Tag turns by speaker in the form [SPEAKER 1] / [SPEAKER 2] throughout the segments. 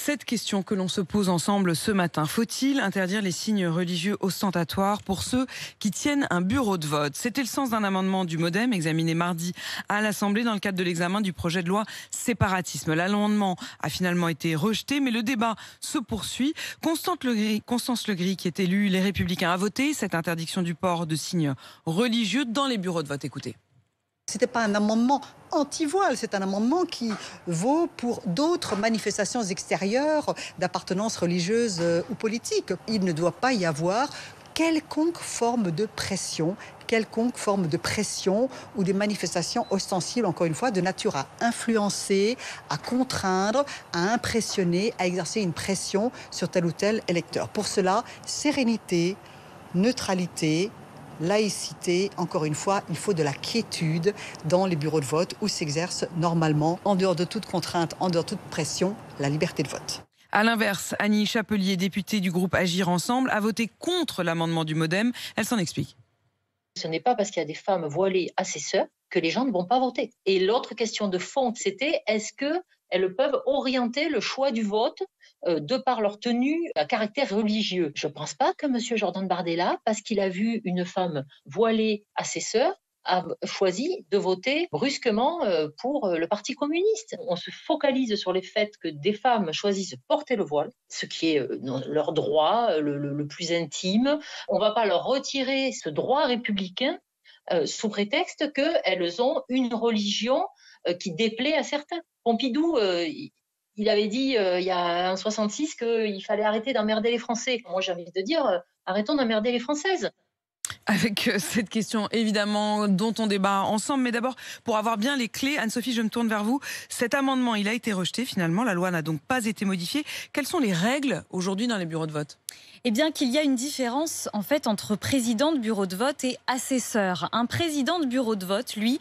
[SPEAKER 1] Cette question que l'on se pose ensemble ce matin. Faut-il interdire les signes religieux ostentatoires pour ceux qui tiennent un bureau de vote? C'était le sens d'un amendement du MoDem examiné mardi à l'Assemblée dans le cadre de l'examen du projet de loi séparatisme. L'amendement a finalement été rejeté, mais le débat se poursuit. Constance Legris, qui est élue Les Républicains, a voté cette interdiction du port de signes religieux dans les bureaux de vote. Écoutez.
[SPEAKER 2] Ce n'était pas un amendement anti-voile, c'est un amendement qui vaut pour d'autres manifestations extérieures d'appartenance religieuse ou politique. Il ne doit pas y avoir quelconque forme de pression ou des manifestations ostensibles, encore une fois, de nature à influencer, à contraindre, à impressionner, à exercer une pression sur tel ou tel électeur. Pour cela, sérénité, neutralité, laïcité, encore une fois, il faut de la quiétude dans les bureaux de vote où s'exerce normalement, en dehors de toute contrainte, en dehors de toute pression, la liberté de vote.
[SPEAKER 1] À l'inverse, Annie Chapelier, députée du groupe Agir Ensemble, a voté contre l'amendement du MoDem. Elle s'en explique.
[SPEAKER 3] Ce n'est pas parce qu'il y a des femmes voilées assesseurs que les gens ne vont pas voter. Et l'autre question de fond, c'était est-ce qu'elles peuvent orienter le choix du vote de par leur tenue à caractère religieux? Je ne pense pas que M. Jordan Bardella, parce qu'il a vu une femme voilée assesseur, a choisi de voter brusquement pour le Parti communiste. On se focalise sur les faits que des femmes choisissent de porter le voile, ce qui est leur droit le plus intime. On ne va pas leur retirer ce droit républicain sous prétexte qu'elles ont une religion qui déplaît à certains. Pompidou, il avait dit il y a en 66 qu'il fallait arrêter d'emmerder les Français. Moi, j'ai envie de dire arrêtons d'emmerder les Françaises.
[SPEAKER 1] Avec cette question, évidemment, dont on débat ensemble. Mais d'abord, pour avoir bien les clés, Anne-Sophie, je me tourne vers vous. Cet amendement, il a été rejeté finalement. La loi n'a donc pas été modifiée. Quelles sont les règles aujourd'hui dans les bureaux de vote ?
[SPEAKER 4] Eh bien qu'il y a une différence en fait entre président de bureau de vote et assesseur. Un président de bureau de vote, lui,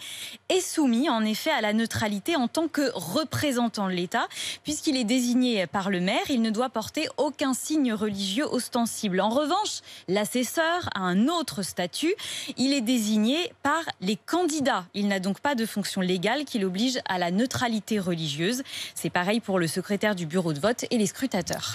[SPEAKER 4] est soumis en effet à la neutralité en tant que représentant de l'État. Puisqu'il est désigné par le maire, il ne doit porter aucun signe religieux ostensible. En revanche, l'assesseur a un autre statut. Il est désigné par les candidats. Il n'a donc pas de fonction légale qui l'oblige à la neutralité religieuse. C'est pareil pour le secrétaire du bureau de vote et les scrutateurs.